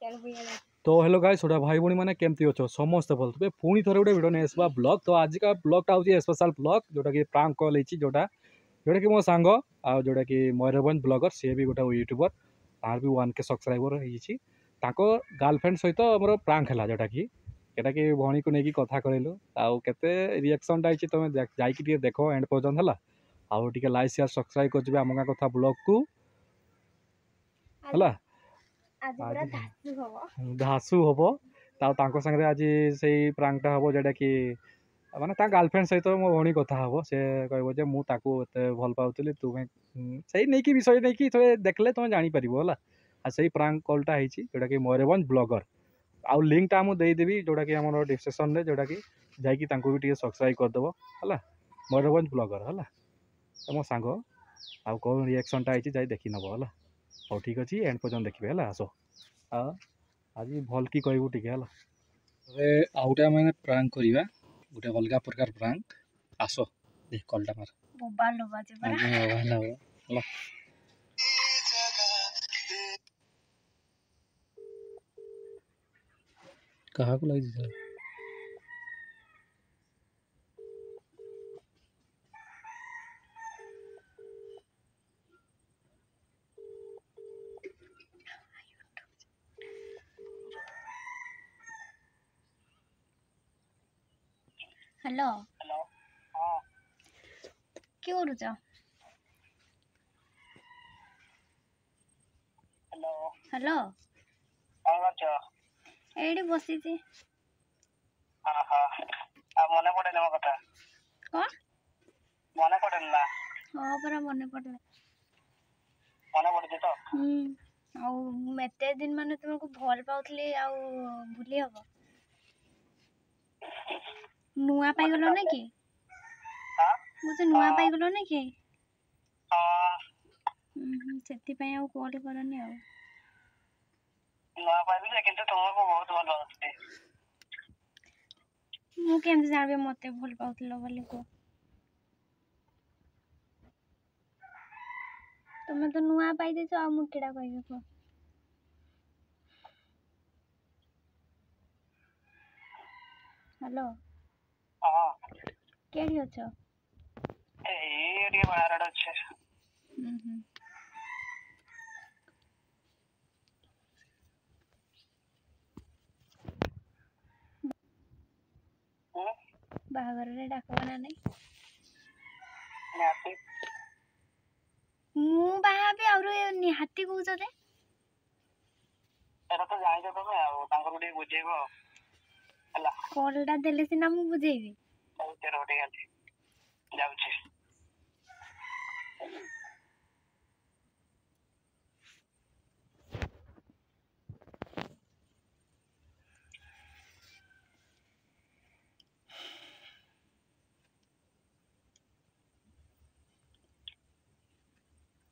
तो hello guys छोटा भाई भौणी मैंने केमती अच्छो समस्ते भल थे पुणी थोड़े गोटे भिडियो नहीं आसवा ब्लॉग तो आज का ब्लॉगटा हूँ स्पेशल ब्लॉग जोटा कि प्रांक कॉल होती जोटा जोटा कि मो सांग आ जोटा कि मयूरभंज ब्लॉगर सी भी गोटे यूट्यूबर तार भी 1K सब्सक्राइबर हो गर्लफ्रेंड सहित मोर प्रांक है जोटा कि एटा कि भौणी को लेकिन कथा कहलु आउ केते रिएक्शन आई तुम जाकि देख एंड पर्यटन है आउ टे लाइक शेयर सब्सक्राइब कर आम गाँ कथा ब्लॉग को है धासु हम तांगे आज से प्रांकटा हम जोटा कि माने गर्लफ्रेंड सहित मो भौणी कथा हम से कह मुझे भल पाऊली तुम्हें से नहीं कि विषय नहीं कि देखले तुम जापर है आ से प्रांक कॉलटा जोटा कि मयूरभंज ब्लॉगर आउ लिंकटा मुझे देदेवी जोटा कि आम डिस्क्रिप्शन में जोटा कि जाकि भी सब्सक्राइब करदेव है मयूरभंज ब्लॉगर है तो मो सांग आउ कौन रिएक्शनटा जाए देखी नब है हो ठीक अच्छे एंड पर्यटन देखिए है आस आज भल कि कहबू टे है आउटा मैंने प्रांक करवा गोटे अलग प्रकार प्रांक आस देख कलटा मार कहा को लगी सर हेलो क्यों करुच हेलो एडी बसी मन पड़े मो कथा कौन मन पड़े ना हाँ परा मन पड़े मन पड़े तो आते दिन मान तुमको भल पाऊली आ भूली हम नुआ पाइगल ना कि मुझे नुआ पाइगल ना कि से कॉल करनी आ नुआ पाइबी किंतु तुमको बहुत भल पाउथि मु केमती जानबे मते भल पाउतलो बोली को तुम तो नुआ पाई देछ आ मु केडा कहबे को हेलो हां केडी अछो एडी बाहर अच्छे बाहागर रे डाकबा ना नहीं निहाती मु बाहाबे और निहाती कहउछ दे एरा तो जानि तो तमे आ तांकर उडी बुझेबो हला कॉलटा देले सिना मु बुझेबी तेरा उडी गाली जाउछे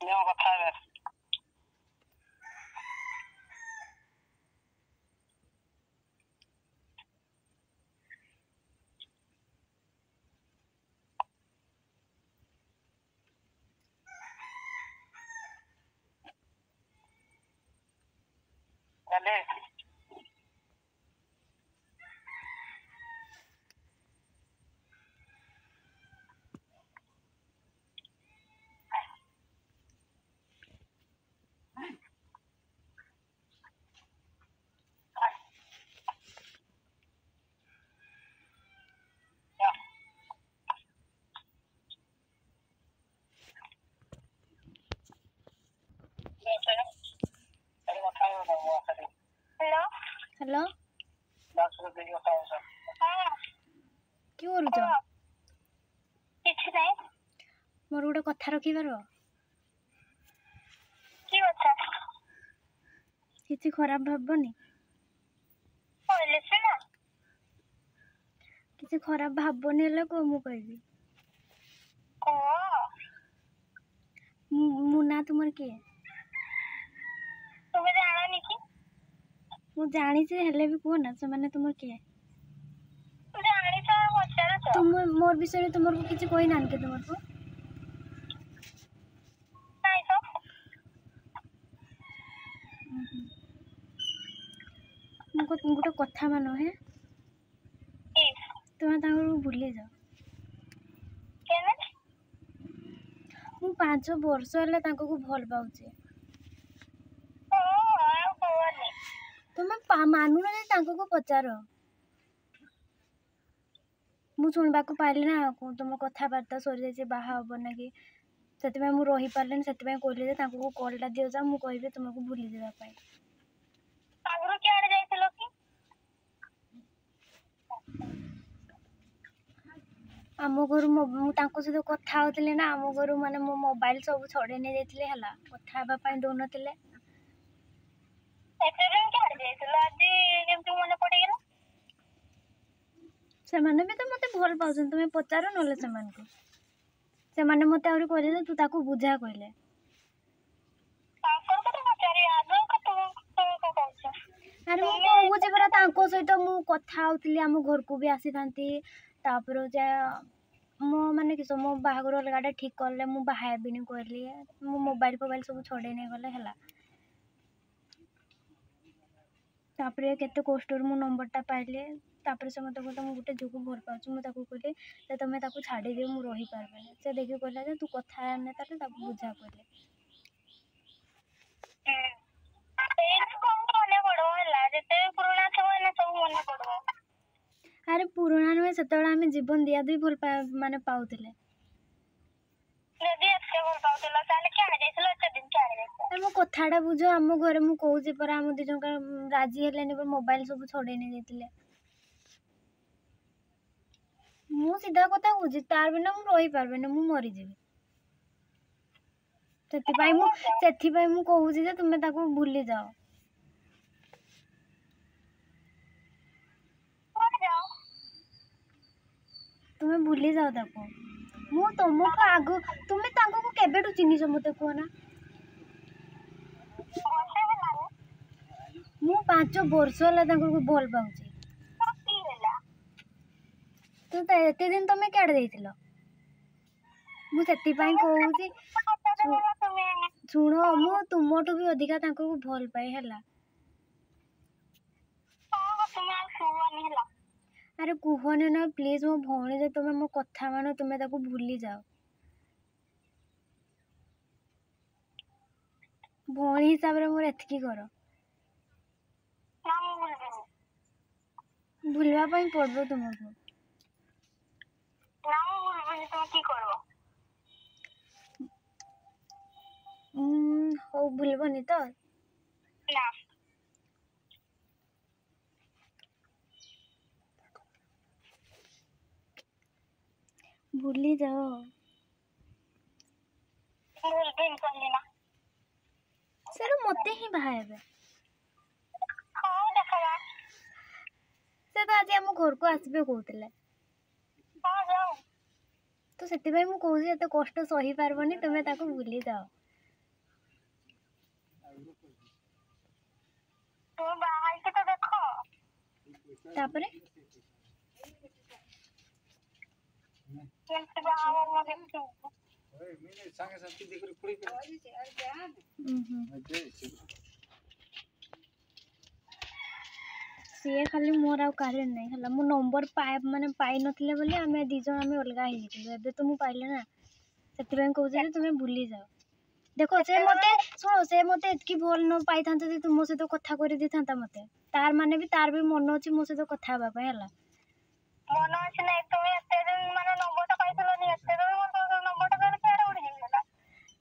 नियो कथा है चले हेलो हेलो क्यों करुच किछि नहीं मोर गोटे कथा रखी पारो की बता किसी खराब भाबनी कहले सिना किसी खराब भाबनी हेले को मु कहबी को मुना तुमर के तुम्हें जाना नहीं कि मु जानी से हेले भी को ना से माने तुमर के जानी तो पचार तो तुम मोर विषय में तुमर को किसी कोई नान के तुमर को नहीं तो ଗୋଟେ କଥା ମାନ ହେ ତୁମେ ତାଙ୍କୁ ଭୁଲି ଯାଅ। ମୁଁ 5 ବର୍ଷ ହେଲା ତାଙ୍କୁ ଭଲ ପାଉଛି। ତୁମେ ମାନୁନ ଯେ ତାଙ୍କୁ ପଚାର। ମୁଁ ଶୁଣିବାକୁ ପାଇଲି ନା ତୁମ କଥାବାର୍ତ୍ତା ସରିଯାଇଛି ବାହା ହବ ନା କି, ସେଥିପାଇଁ ମୁଁ ରହିପାରିଲିନି। ସେଥିପାଇଁ କହିଲି ଯେ ତାଙ୍କୁ କଲ୍ଟା ଦିଅ, ମୁଁ କହିବି ତୁମକୁ ଭୁଲି ଯିବା ପାଇଁ। ଆମ ଘରୁ ମୁଁ ତାଙ୍କ ସହିତ କଥା ହଉଥିଲି ନା, ଆମ ଘରୁ ମାନେ ମୋ ମୋବାଇଲ ସବୁ ଛଡ଼େଇ ନେଇଯାଇଥିଲେ ହେଲା, କଥା ହେବା ପାଇଁ ଦଉନଥିଲେ। ସେମାନେ ବି ତ ମତେ ଭଲ ପାଉଛନ୍ତି, ତୁମେ ପଚାର ନହେଲେ ସେମାନଙ୍କୁ। ସେମାନେ ମତେ ଆହୁରି କହିଲେ ଯେ ତୁ ତାକୁ ବୁଝା କହିଲେ। ଆରେ ମୁଁ କହୁଛି ପରା, ତାଙ୍କ ସହିତ ମୁଁ କଥା ହଉଥିଲି, ଆମ ଘରକୁ ବି ଆସିଥାନ୍ତି। ତାପରେ ଯେ ମୋ ମାନେ କିସ ମୋ ବାହାଘର ଅଲଗାଟା ଠିକ୍ କଲେ, ମୁଁ ବାହା ହେବିନି କହିଲି। ମୋ ମୋବାଇଲ ଫୋବାଇଲ ସବୁ ଛଡ଼େଇ ନେଇଗଲେ ହେଲା। ତାପରେ କେତେ କଷ୍ଟରୁ ମୁଁ ନମ୍ବରଟା ପାଇଲି। ତାପରେ ସେ ମୋତେ କହିଲେ ମୁଁ ଗୋଟେ ଝିଅକୁ ଭଲ ପାଉଛି। ମୁଁ ତାକୁ କହିଲି ଯେ ତମେ ତାକୁ ଛାଡ଼ିଦିଅ, ମୁଁ ରହିପାରିବିନି। ସେ ଦେଖି କହିଲା ଯେ ତୁ କଥା ହେନେ ତାହେଲେ ତାକୁ ବୁଝା କହିଲେ। ଆରେ ପୁରୁଣା ନୁହେଁ, ସେତେବେଳେ ଆମେ ଜୀବନ ଦିଆ ଦୁଇ ମାନେ ପାଉଥିଲେ। ମୋ କଥାଟା ବୁଝ। ଆମ ଘରେ ମୁଁ କହୁଛି ପରା, ଆମ 2 ଜଣଙ୍କ ରାଜି ହେଲେନି, ମୋବାଇଲ ସବୁ ଛଡ଼େଇ ନେଇଯାଇଥିଲେ। ମୁଁ ସିଧା କଥା କହୁଛି, ତାର ବିନା ମୁଁ ରହିପାରିବିନି, ମୁଁ ମରିଯିବି। ସେଥିପାଇଁ ମୁଁ କହୁଛି ଯେ ତୁମେ ତାକୁ ଭୁଲି ଯାଅ। ତୁମେ ଭୁଲି ଯାଅ ତାକୁ। ମୁଁ ତମଠୁ ତୁମେ ତାଙ୍କୁ କେବେଠୁ ଚିହ୍ନିଛ ମତେ କୁହ ନା? ମୁଁ 5 ବର୍ଷ ହେଲା ତାଙ୍କୁ ଭଲ ପାଉଛି। ତ ଏତେ ଦିନ ତମେ କୁଆଡ଼େ ଦେଇଥିଲ? ମୁଁ ସେଥିପାଇଁ କହୁଛି, ଶୁଣ, ମୁଁ ତୁମଠୁ ବି ଅଧିକା ତାଙ୍କୁ ଭଲ ପାଏ ହେଲା। ଆରେ କୁହନି ନା ପ୍ଲିଜ୍, ମୋ ଭଉଣୀ, ଯେ ତୁମେ ମୋ କଥା ମାନ, ତୁମେ ତାକୁ ଭୁଲି ଯାଅ। ଭଉଣୀ ହିସାବରେ ମୋର ଏତିକି କର। ଭୁଲିବା ପାଇଁ ପଡିବ ତୁମକୁ। ହଉ, ଭୁଲିବନି ତ? ଭୁଲି ଯାଅ। ସେଟା ମତେ ହିଁ ବାହା ହେବେ। ସେ ତ ଆଜି ଆମ ଘରକୁ ଆସିବେ କହୁଥିଲେ। ତ ସେଥିପାଇଁ ମୁଁ କହୁଛି, ଏତେ କଷ୍ଟ ସହି ପାରିବନି, ତୁମେ ତାକୁ ଭୁଲି ଯାଅ। ତାପରେ ସିଏ ଖାଲି ମୋର ଆଉ କାହାର ନାହିଁ ହେଲା। ମୁଁ ନମ୍ବର ପାଇନଥିଲେ ବୋଲି ଆମେ 2 ଜଣ ଆମେ ଅଲଗା ହେଇଯାଇଥିଲୁ। ଏବେ ତ ମୁଁ ପାଇଲି ନା, ସେଥିପାଇଁ କହୁଛି ଯେ ତୁମେ ଭୁଲି ଯାଅ। ଦେଖ, ସେ ମତେ ଏତିକି ଭଲ ନ ପାଇଥାନ୍ତେ ଯେ ତୁମ ସହିତ କଥା କରିଦେଇଥାନ୍ତା ମତେ। ତାର ବି ମନ ଅଛି ମୋ ସହିତ କଥା ହେବା ପାଇଁ ହେଲା।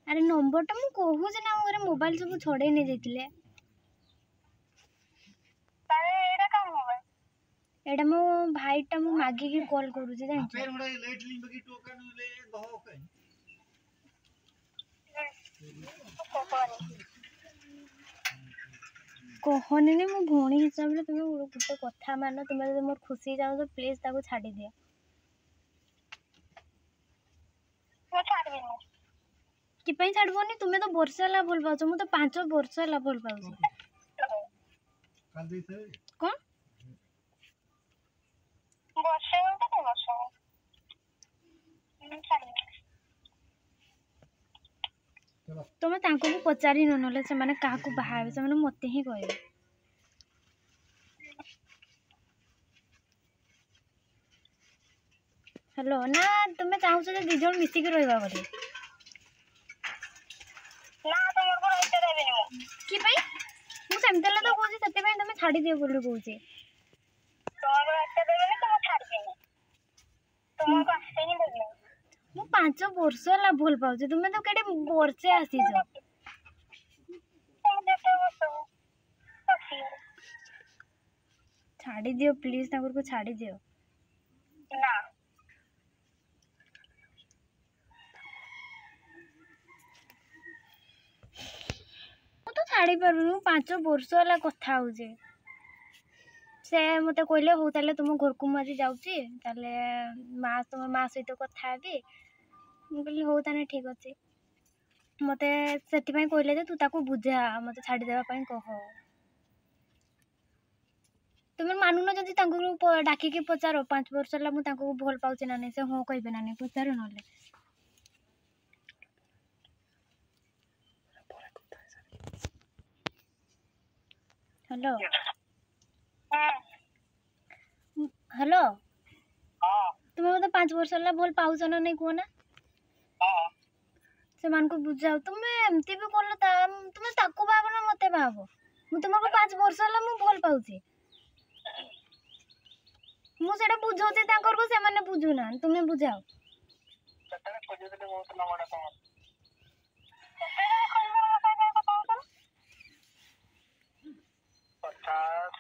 ଆରେ ନମ୍ବରଟା ମୁଁ କହୁଛି ନା, ଆମ ଘରେ ମୋବାଇଲ ସବୁ ଛଡ଼େଇ ନେଇଯାଇଥିଲେ। ଏଇଟା ମୋ ଭାଇଟା, ମୁଁ ମାଗିକି କଲ୍ କରୁଛି ଜାଣିଛ। କହନି, ମୋ ଭଉଣୀ ହିସାବରେ ତୁମେ ଗୋଟେ କଥା ମାନ। ତୁମେ ଯଦି ମୋର ଖୁସି ଚାହୁଁଛ, ପ୍ଲିଜ୍ ତାକୁ ଛାଡ଼ିଦିଅ। କି ପାଇଁ ଛାଡ଼ିବନି? ତୁମେ ତ ବର୍ଷେ ହେଲା ଭଲ ପାଉଛ, ମୁଁ ତ 5 ବର୍ଷ ହେଲା ଭଲ ପାଉଛି। କଣ? ତମେ ତାଙ୍କୁ ପଚାରିନ, ନହେଲେ ସେମାନେ କାହାକୁ ବାହା ହେବେ, ସେମାନେ ମତେ ହିଁ କହିବେ। हेलो ना तुम चाहूच दी जन मिसिक रहा बोले ना तुम को रहते देबेनी मु कि भाई मु सेमते तो कहूँ से तुम छाड़ी दियो बोली कहूँ तुम को रहते देबेनी तुम छाड़ देनी तुम को आसे नहीं देबेनी मु 5 वर्ष है भूल पाऊँ तुम्हें तो केटे वर्षे आसीज तुम जेते बसो ओके छाड़ी दियो प्लीज को छाड़ी दियो ना मु तो छाड़ी पार्बनी 5 वर्ष है कथा हो से मत कहले हो ताले तुम घर को मुझे जाऊँगी ताले माँ तुम माँ सहित कथा हेबी मु कहली हो ताने ठीक अच्छे मत से कहले तू ताको बुझा मत छाड़ी देवाई कह तुम मानुन जदि डाकिकी पचार 5 वर्ष है मुझे भल पाऊँ ना नहीं से हाँ कहे ना नहीं पचार ना हेलो हेलो हां तुम्हें मतलब 5 वर्ष है भल पाऊच ना नहीं कह ना हां से मान को बुझाओ तुम्हें एमती भी कल तुम्हें ताको भाव ना मत भाव मु तुमको 5 वर्ष है मु भल पाऊँ मुझे बुझाऊे को से बुझुना तुम्हें बुझाओ सतरे खोजे दे बहुत नमड़ा तुम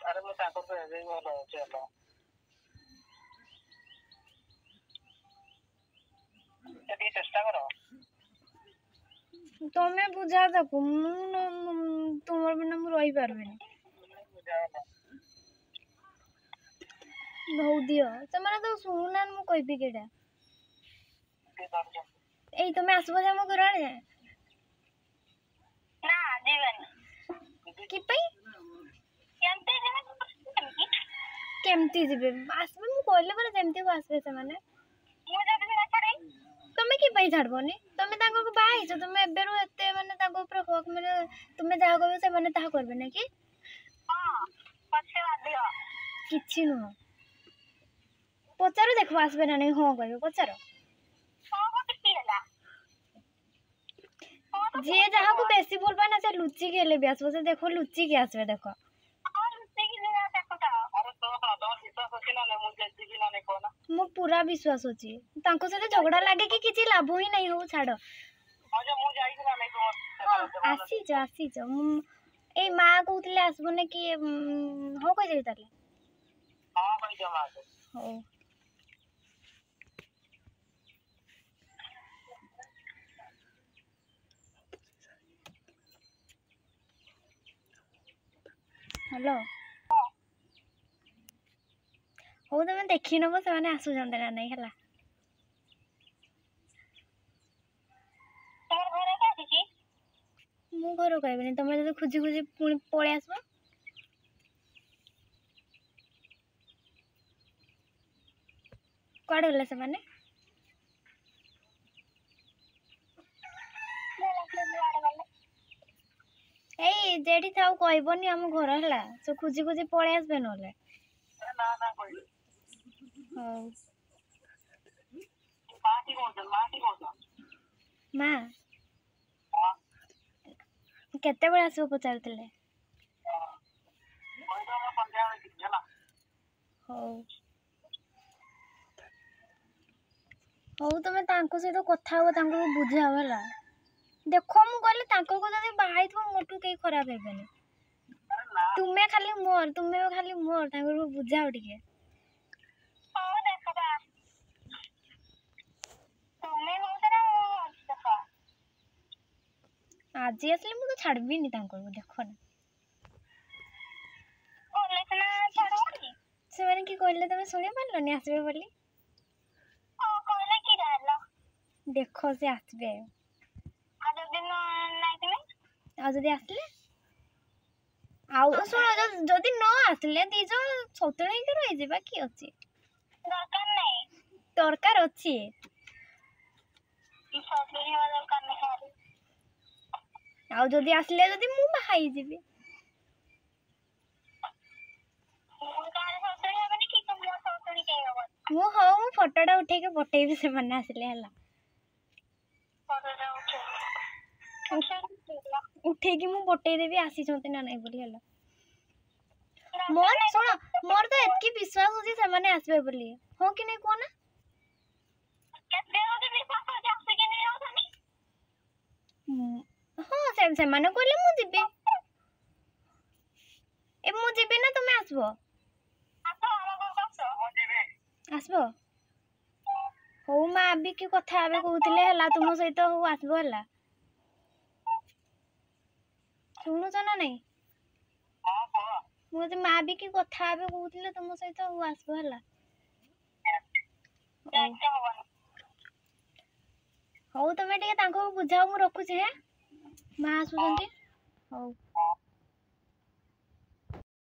अरे मैं ताको पे दे बोलो चलो तो चेष्टा करो तुम्हें बुझा ताको तुम बिना मु रही पार्बेनी बहुत दियो से तो शुणुना मु कहबी केटा ए तुम्हें आसबो जे मो घर आड़े ना जीवन कि पई केमती जीवे आसबे मु कहले पर जेमती को आसबे से माने मु जब ना छाड़ी तुम कि पई छाड़बोनी तुम ताको को बाई छ तुम एबेरु एते माने ताको ऊपर हक माने तुम जहा कहबे से माने ताहा करबे ना कि हां पछे दियो किछि न पचारो देखो आसबे ना नहीं हाँ कहबे पचारो हां को किछि हला जे जहा को बेसी भल पाए ना से लुच्ची के ले भी आसबो से देखो लुच्ची के आसबे देखो मो पूरा विश्वास होची तांको से झगड़ा लागे कि किछि लाभ ही नहीं हो छाड़ आसी जो ए माँ कहते आसबो ना कि हाँ कह देबी ताले हो हेलो हो तुम देखी नब से आसुचंते ना नहीं है मु घर कहबी तुम जो खोजी खोजी पुणी पलि आसब कड़े गले से माने ए जेठी थाउ कहबनी आम घर है से खोजी खोजी पलि आसबे नले माँ केते बेले आसब पचारुले हौ तुम सहित कथा हो बुझाओ है देख मु कहले जब बाहर थो मोटू कहीं खराब हेबेनी तुम्हें खाली मोर बुझाओ टिके आज आसले मु तो छाड़बीनी देख ना से माने कि कहले तुम शुणी पारलनी आसबे बोली देख से आसबे आसले आउ शुण जदि न आसले दी जन सतुण रही कि अच्छी दरकार अच्छी आउ जदि आसले जदि मु बाहाई जीबी ମୁଁ ହଉ ମୁଁ ଫଟୋଟା ଉଠେଇକି ପଠେଇବି ସେମାନେ ଆସିଲେ ହେଲା। ଉଠେଇକି ମୁଁ ପଠେଇଦେବି ଆସିଛନ୍ତି ନା ନାଇଁ ବୋଲି ହେଲା। ମୋର ଶୁଣ ମୋର ତ ଏତିକି ବିଶ୍ୱାସ ଅଛି ସେମାନେ ଆସିବେ ବୋଲି। ହଁ କି ନାଇଁ କୁହ ନା? ହଁ ସେମାନେ କହିଲେ ମୁଁ ଯିବି। ଏ ମୁଁ ଯିବି ନା ତମେ ଆସିବ? ଆସିବ? ହଉ ମା ବି କି କଥା ହେବେ କହୁଥିଲେ ହେଲା ତୁମ ସହିତ। ହଉ ଆସିବ ହେଲା। ଶୁଣୁଛ ନା ନାଇଁ? ମୁଁ ମା ବି କି କଥା ହେବେ କହୁଥିଲେ ତୁମ ସହିତ। ହଉ ଆସିବ ହେଲା। ହଉ ତମେ ଟିକେ ତାଙ୍କୁ ବୁଝାଅ। ମୁଁ ରଖୁଛି। ମା ଆସୁଛନ୍ତି। ହଉ।